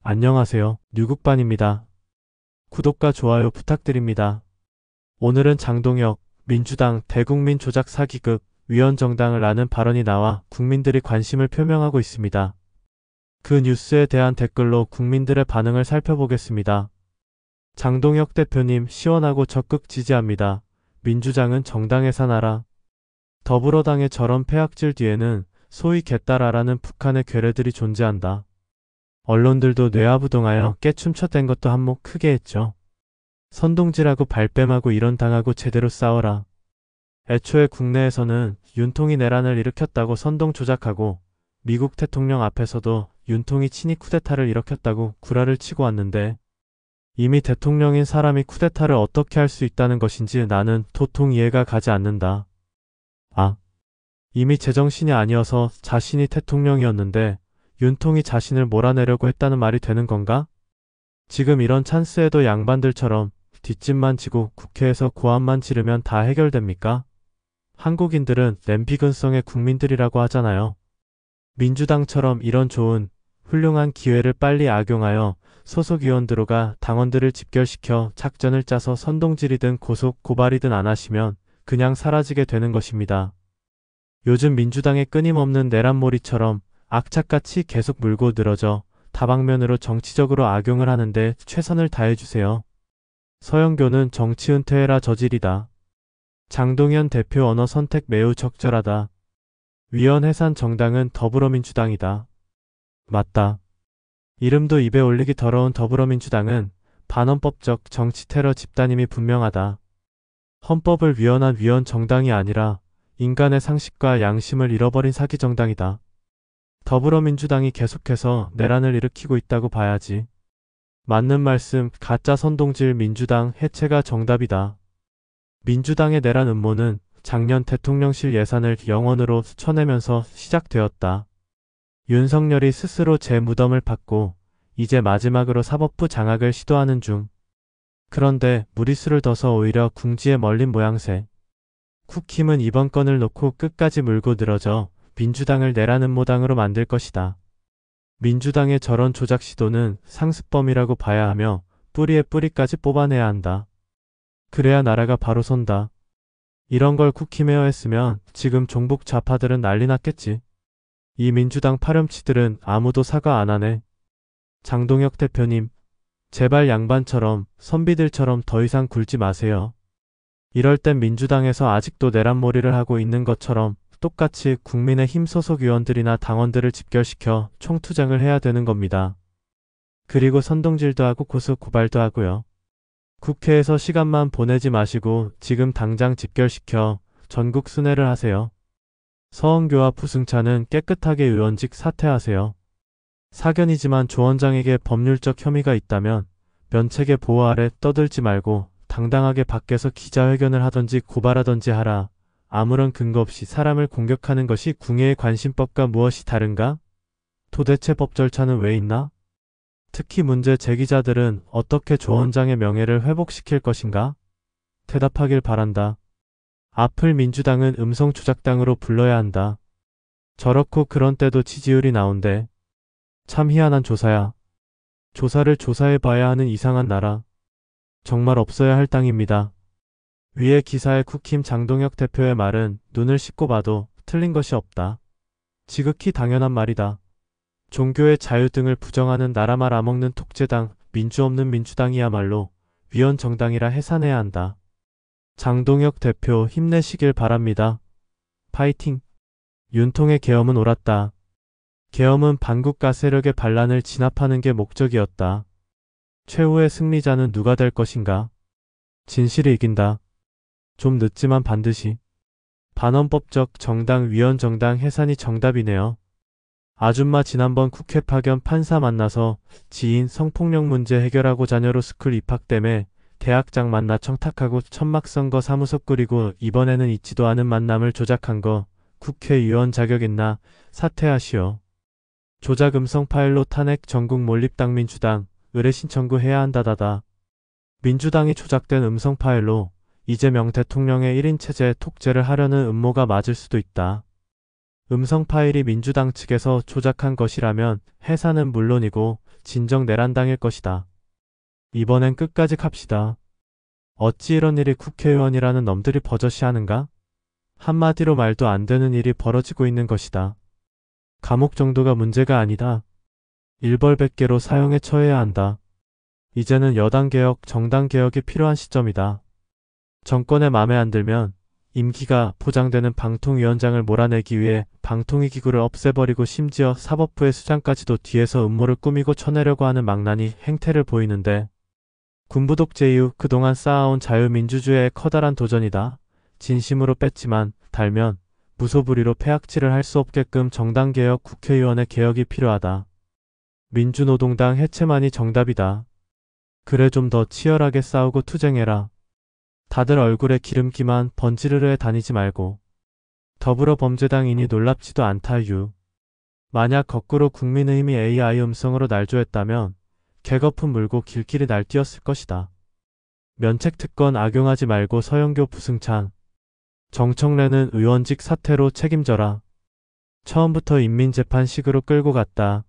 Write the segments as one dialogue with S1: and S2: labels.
S1: 안녕하세요. 뉴국반입니다. 구독과 좋아요 부탁드립니다. 오늘은 장동혁 민주당 대국민 조작 사기극 위원 정당을 아는 발언이 나와 국민들이 관심을 표명하고 있습니다. 그 뉴스에 대한 댓글로 국민들의 반응을 살펴보겠습니다. 장동혁 대표님 시원하고 적극 지지합니다. 민주당은 정당 해산하라. 더불어당의 저런 폐악질 뒤에는 소위 개딸아라는 북한의 괴뢰들이 존재한다. 언론들도 뇌아부동하여 깨춤춰댄 것도 한몫 크게 했죠. 선동질하고 발뺌하고 이런 당하고 제대로 싸워라. 애초에 국내에서는 윤통이 내란을 일으켰다고 선동 조작하고 미국 대통령 앞에서도 윤통이 친위 쿠데타를 일으켰다고 구라를 치고 왔는데 이미 대통령인 사람이 쿠데타를 어떻게 할 수 있다는 것인지 나는 도통 이해가 가지 않는다. 이미 제정신이 아니어서 자신이 대통령이었는데 윤통이 자신을 몰아내려고 했다는 말이 되는 건가? 지금 이런 찬스에도 양반들처럼 뒷짐만 지고 국회에서 고함만 지르면 다 해결됩니까? 한국인들은 냄비근성의 국민들이라고 하잖아요. 민주당처럼 이런 좋은 훌륭한 기회를 빨리 악용하여 소속의원들과 당원들을 집결시켜 작전을 짜서 선동질이든 고속 고발이든 안 하시면 그냥 사라지게 되는 것입니다. 요즘 민주당의 끊임없는 내란몰이처럼 악착같이 계속 물고 늘어져 다방면으로 정치적으로 악용을 하는데 최선을 다해주세요. 서영교는 정치 은퇴해라 저질이다. 장동현 대표 언어 선택 매우 적절하다. 위원 해산 정당은 더불어민주당이다. 맞다. 이름도 입에 올리기 더러운 더불어민주당은 반헌법적 정치 테러 집단임이 분명하다. 헌법을 위헌한 위원 정당이 아니라 인간의 상식과 양심을 잃어버린 사기 정당이다. 더불어민주당이 계속해서 내란을 일으키고 있다고 봐야지. 맞는 말씀, 가짜 선동질 민주당 해체가 정답이다. 민주당의 내란 음모는 작년 대통령실 예산을 영원으로 쳐내면서 시작되었다. 윤석열이 스스로 제 무덤을 팠고 이제 마지막으로 사법부 장악을 시도하는 중. 그런데 무리수를 둬서 오히려 궁지에 멀린 모양새. 국힘은 이번 건을 놓고 끝까지 물고 늘어져 민주당을 내란 음모당으로 만들 것이다. 민주당의 저런 조작 시도는 상습범이라고 봐야 하며 뿌리에 뿌리까지 뽑아내야 한다. 그래야 나라가 바로 선다. 이런 걸 국힘에어 했으면 지금 종북 좌파들은 난리 났겠지. 이 민주당 파렴치들은 아무도 사과 안 하네. 장동혁 대표님, 제발 양반처럼 선비들처럼 더 이상 굴지 마세요. 이럴 땐 민주당에서 아직도 내란몰이를 하고 있는 것처럼 똑같이 국민의힘 소속 의원들이나 당원들을 집결시켜 총투쟁을 해야 되는 겁니다. 그리고 선동질도 하고 고소 고발도 하고요. 국회에서 시간만 보내지 마시고 지금 당장 집결시켜 전국 순회를 하세요. 서원교와 부승차는 깨끗하게 의원직 사퇴하세요. 사견이지만 조 원장에게 법률적 혐의가 있다면 면책의 보호 아래 떠들지 말고 당당하게 밖에서 기자회견을 하던지 고발하던지 하라. 아무런 근거 없이 사람을 공격하는 것이 궁예의 관심법과 무엇이 다른가? 도대체 법 절차는 왜 있나? 특히 문제 제기자들은 어떻게 조 원장의 명예를 회복시킬 것인가? 대답하길 바란다. 앞을 민주당은 음성 조작당으로 불러야 한다. 저렇고 그런 때도 지지율이 나온대. 참 희한한 조사야. 조사를 조사해봐야 하는 이상한 나라. 정말 없어야 할 땅입니다. 위의 기사의 국힘 장동혁 대표의 말은 눈을 씻고 봐도 틀린 것이 없다. 지극히 당연한 말이다. 종교의 자유 등을 부정하는 나라 말 아먹는 독재당, 민주 없는 민주당이야말로 위헌 정당이라 해산해야 한다. 장동혁 대표 힘내시길 바랍니다. 파이팅! 윤통의 계엄은 옳았다. 계엄은 반국가 세력의 반란을 진압하는 게 목적이었다. 최후의 승리자는 누가 될 것인가? 진실이 이긴다. 좀 늦지만 반드시. 반헌법적 정당 위헌 정당 해산이 정답이네요. 아줌마 지난번 국회 파견 판사 만나서 지인 성폭력 문제 해결하고 자녀로 스쿨 입학 때문에 대학장 만나 청탁하고 천막선거 사무소 꾸리고 이번에는 있지도 않은 만남을 조작한 거 국회의원 자격 있나? 사퇴하시오. 조작 음성 파일로 탄핵 전국 몰립당 민주당 의뢰신 청구해야 한다다다. 민주당이 조작된 음성 파일로 이재명 대통령의 1인 체제 독재를 하려는 음모가 맞을 수도 있다. 음성 파일이 민주당 측에서 조작한 것이라면 해산은 물론이고 진정 내란당일 것이다. 이번엔 끝까지 갑시다. 어찌 이런 일이 국회의원이라는 놈들이 버젓이 하는가? 한마디로 말도 안 되는 일이 벌어지고 있는 것이다. 감옥 정도가 문제가 아니다. 일벌백계로 사형에 처해야 한다. 이제는 여당 개혁, 정당 개혁이 필요한 시점이다. 정권에 맘에 안 들면 임기가 보장되는 방통위원장을 몰아내기 위해 방통위 기구를 없애버리고 심지어 사법부의 수장까지도 뒤에서 음모를 꾸미고 쳐내려고 하는 망나니 행태를 보이는데, 군부 독재 이후 그동안 쌓아온 자유민주주의의 커다란 도전이다. 진심으로 뺐지만 달면 무소불위로 폐악질을 할 수 없게끔 정당개혁, 국회의원의 개혁이 필요하다. 민주노동당 해체만이 정답이다. 그래 좀 더 치열하게 싸우고 투쟁해라. 다들 얼굴에 기름기만 번지르르 다니지 말고. 더불어범죄당이니 놀랍지도 않다 유. 만약 거꾸로 국민의힘이 AI 음성으로 날조했다면 개거품 물고 길길이 날뛰었을 것이다. 면책특권 악용하지 말고 서영교 부승찬. 정청래는 의원직 사퇴로 책임져라. 처음부터 인민재판식으로 끌고 갔다.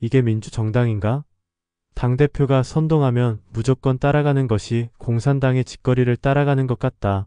S1: 이게 민주정당인가? 당대표가 선동하면 무조건 따라가는 것이 공산당의 짓거리를 따라가는 것 같다.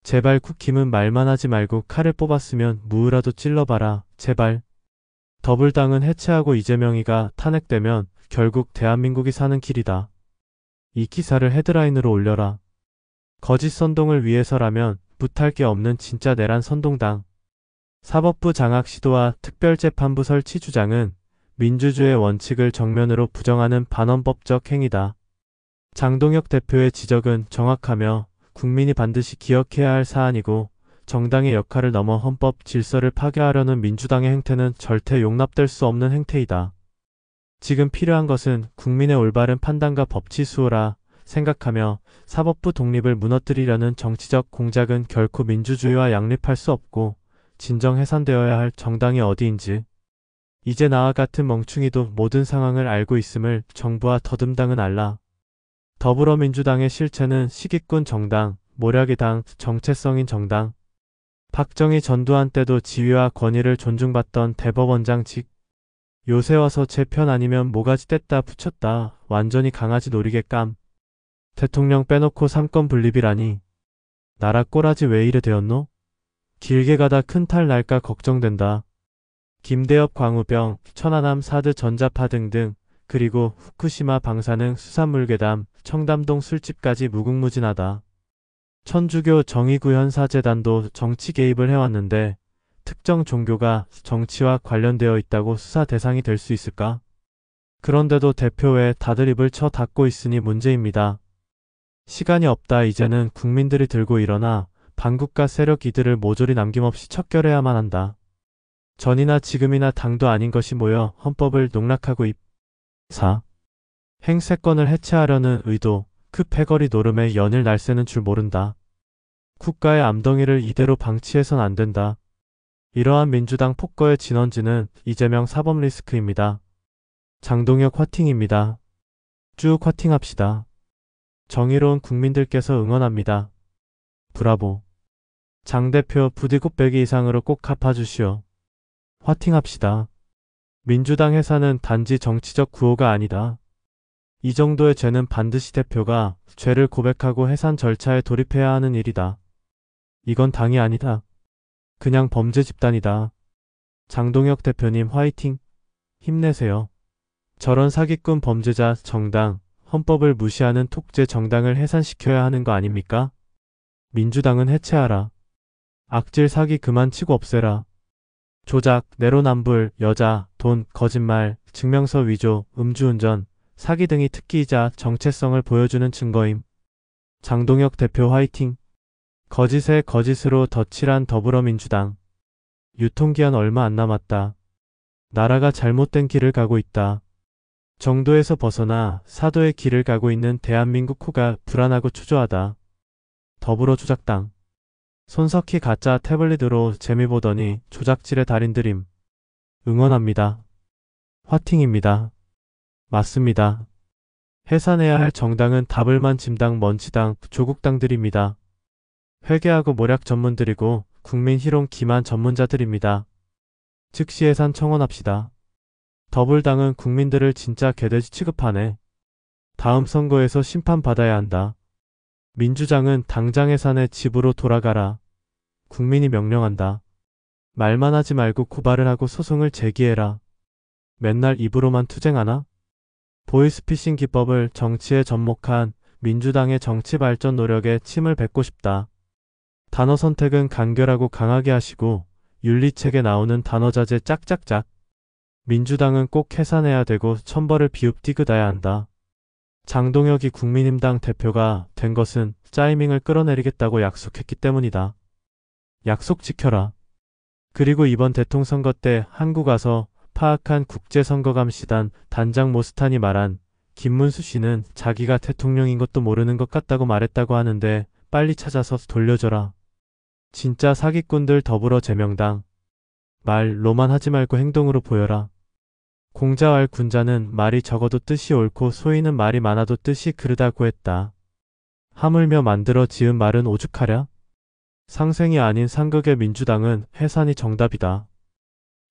S1: 제발 국힘은 말만 하지 말고 칼을 뽑았으면 무으라도 찔러봐라. 제발. 더불당은 해체하고 이재명이가 탄핵되면 결국 대한민국이 사는 길이다. 이 기사를 헤드라인으로 올려라. 거짓 선동을 위해서라면 못할 게 없는 진짜 내란 선동당. 사법부 장악 시도와 특별재판부 설치 주장은 민주주의의 원칙을 정면으로 부정하는 반헌법적 행위다. 장동혁 대표의 지적은 정확하며 국민이 반드시 기억해야 할 사안이고, 정당의 역할을 넘어 헌법 질서를 파괴하려는 민주당의 행태는 절대 용납될 수 없는 행태이다. 지금 필요한 것은 국민의 올바른 판단과 법치 수호라 생각하며 사법부 독립을 무너뜨리려는 정치적 공작은 결코 민주주의와 양립할 수 없고, 진정 해산되어야 할 정당이 어디인지 이제 나와 같은 멍충이도 모든 상황을 알고 있음을 정부와 더듬당은 알라. 더불어민주당의 실체는 시기꾼 정당, 모략의 당, 정체성인 정당. 박정희 전두환 때도 지위와 권위를 존중받던 대법원장직. 요새 와서 제 편 아니면 모가지 뗐다 붙였다 완전히 강아지 놀이개감. 대통령 빼놓고 삼권 분립이라니. 나라 꼬라지 왜 이래 되었노? 길게 가다 큰 탈 날까 걱정된다. 김대엽 광우병, 천안함 사드 전자파 등등, 그리고 후쿠시마 방사능 수산물괴담, 청담동 술집까지 무궁무진하다. 천주교 정의구현사재단도 정치 개입을 해왔는데 특정 종교가 정치와 관련되어 있다고 수사 대상이 될 수 있을까? 그런데도 대표 외에 다들 입을 쳐 닫고 있으니 문제입니다. 시간이 없다. 이제는 국민들이 들고 일어나 반국가 세력 이들을 모조리 남김없이 척결해야만 한다. 전이나 지금이나 당도 아닌 것이 모여 헌법을 농락하고 입사 행세권을 해체하려는 의도, 그 패거리 노름에 연일 날새는 줄 모른다. 국가의 암덩이를 이대로 방치해선 안 된다. 이러한 민주당 폭거의 진원지는 이재명 사법 리스크입니다. 장동혁 화팅입니다. 쭉 화팅합시다. 정의로운 국민들께서 응원합니다. 브라보. 장 대표 부디 곱빼기 이상으로 꼭 갚아주시오. 화팅합시다. 민주당 해산은 단지 정치적 구호가 아니다. 이 정도의 죄는 반드시 대표가 죄를 고백하고 해산 절차에 돌입해야 하는 일이다. 이건 당이 아니다. 그냥 범죄 집단이다. 장동혁 대표님 화이팅! 힘내세요. 저런 사기꾼 범죄자 정당, 헌법을 무시하는 톡제 정당을 해산시켜야 하는 거 아닙니까? 민주당은 해체하라. 악질 사기 그만 치고 없애라. 조작, 내로남불, 여자, 돈, 거짓말, 증명서 위조, 음주운전, 사기 등이 특기이자 정체성을 보여주는 증거임. 장동혁 대표 화이팅! 거짓에 거짓으로 덧칠한 더불어민주당. 유통기한 얼마 안 남았다. 나라가 잘못된 길을 가고 있다. 정도에서 벗어나 사도의 길을 가고 있는 대한민국 코가 불안하고 초조하다. 더불어 조작당. 손석희 가짜 태블릿으로 재미 보더니 조작질의 달인들임. 응원합니다. 화팅입니다. 맞습니다. 해산해야 할 정당은 다블만 짐당 먼치당 조국당들입니다. 회계하고 모략 전문들이고 국민 희롱 기만 전문자들입니다. 즉시 해산 청원합시다. 더불당은 국민들을 진짜 개돼지 취급하네. 다음 선거에서 심판받아야 한다. 민주당은 당장 해산해 집으로 돌아가라. 국민이 명령한다. 말만 하지 말고 고발을 하고 소송을 제기해라. 맨날 입으로만 투쟁하나? 보이스피싱 기법을 정치에 접목한 민주당의 정치 발전 노력에 침을 뱉고 싶다. 단어 선택은 간결하고 강하게 하시고 윤리책에 나오는 단어 자제 짝짝짝. 민주당은 꼭 해산해야 되고 천벌을 비읍디귿아야 한다. 장동혁이 국민힘당 대표가 된 것은 짜이밍을 끌어내리겠다고 약속했기 때문이다. 약속 지켜라. 그리고 이번 대통령 선거 때 한국 와서 파악한 국제선거감시단 단장 모스탄이 말한 김문수 씨는 자기가 대통령인 것도 모르는 것 같다고 말했다고 하는데 빨리 찾아서 돌려줘라. 진짜 사기꾼들 더불어 제명당. 말로만 하지 말고 행동으로 보여라. 공자왈 군자는 말이 적어도 뜻이 옳고 소인은 말이 많아도 뜻이 그르다고 했다. 하물며 만들어 지은 말은 오죽하랴? 상생이 아닌 상극의 민주당은 해산이 정답이다.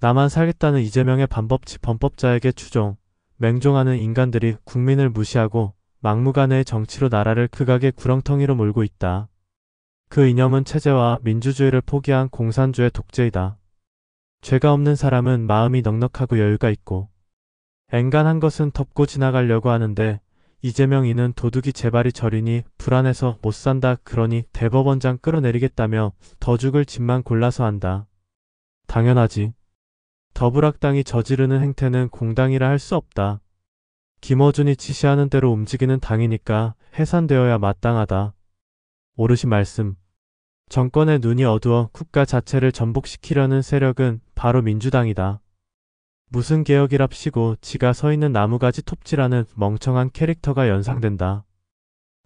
S1: 나만 살겠다는 이재명의 반법치 범법자에게 추종, 맹종하는 인간들이 국민을 무시하고 막무가내의 정치로 나라를 극악의 구렁텅이로 몰고 있다. 그 이념은 체제와 민주주의를 포기한 공산주의 독재이다. 죄가 없는 사람은 마음이 넉넉하고 여유가 있고 엔간한 것은 덮고 지나가려고 하는데 이재명 이는 도둑이 재발이 저리니 불안해서 못 산다 그러니 대법원장 끌어내리겠다며 더 죽을 짓만 골라서 한다. 당연하지. 더불악당이 저지르는 행태는 공당이라 할 수 없다. 김어준이 지시하는 대로 움직이는 당이니까 해산되어야 마땅하다. 오르신 말씀. 정권의 눈이 어두워 국가 자체를 전복시키려는 세력은 바로 민주당이다. 무슨 개혁이랍시고 지가 서 있는 나무가지 톱질하는 멍청한 캐릭터가 연상된다.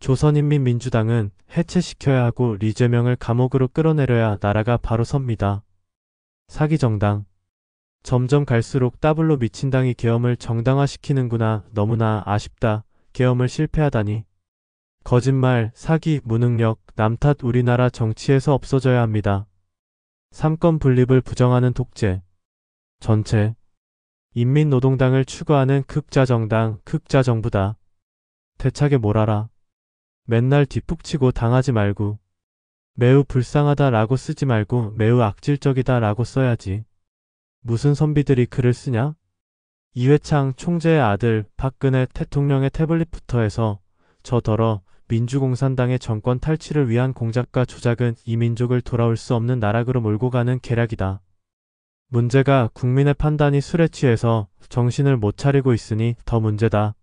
S1: 조선인민민주당은 해체시켜야 하고 이재명을 감옥으로 끌어내려야 나라가 바로 섭니다. 사기정당. 점점 갈수록 더블로 미친 당이 계엄을 정당화시키는구나. 너무나 아쉽다. 계엄을 실패하다니. 거짓말, 사기, 무능력, 남탓 우리나라 정치에서 없어져야 합니다. 삼권 분립을 부정하는 독재. 전체. 인민노동당을 추구하는 극자정당, 극자정부다. 대차게 몰아라. 맨날 뒷북치고 당하지 말고. 매우 불쌍하다 라고 쓰지 말고 매우 악질적이다 라고 써야지. 무슨 선비들이 글을 쓰냐? 이회창 총재의 아들 박근혜 대통령의 태블릿부터 해서 저더러 민주공산당의 정권 탈취를 위한 공작과 조작은 이 민족을 돌아올 수 없는 나락으로 몰고 가는 계략이다. 문제가 국민의 판단이 술에 취해서 정신을 못 차리고 있으니 더 문제다.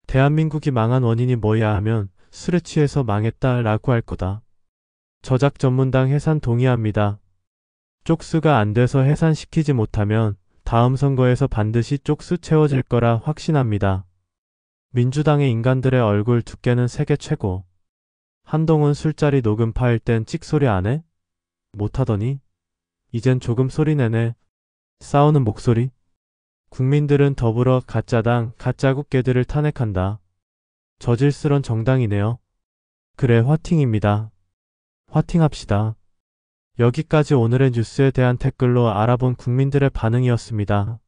S1: 대한민국이 망한 원인이 뭐야 하면 술에 취해서 망했다 라고 할 거다. 저작 전문당 해산 동의합니다. 쪽수가 안 돼서 해산시키지 못하면 다음 선거에서 반드시 쪽수 채워질 거라 확신합니다. 민주당의 인간들의 얼굴 두께는 세계 최고. 한동훈 술자리 녹음 파일 땐 찍소리 안 해? 못하더니? 이젠 조금 소리 내네. 싸우는 목소리? 국민들은 더불어 가짜당, 가짜국개들을 탄핵한다. 저질스런 정당이네요. 그래 화팅입니다. 화팅합시다. 여기까지 오늘의 뉴스에 대한 댓글로 알아본 국민들의 반응이었습니다.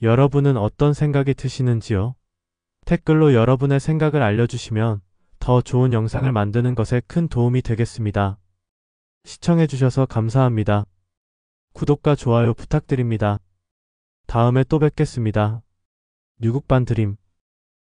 S1: 여러분은 어떤 생각이 드시는지요? 댓글로 여러분의 생각을 알려주시면 더 좋은 영상을 만드는 것에 큰 도움이 되겠습니다. 시청해주셔서 감사합니다. 구독과 좋아요 부탁드립니다. 다음에 또 뵙겠습니다. 뉴국반 드림.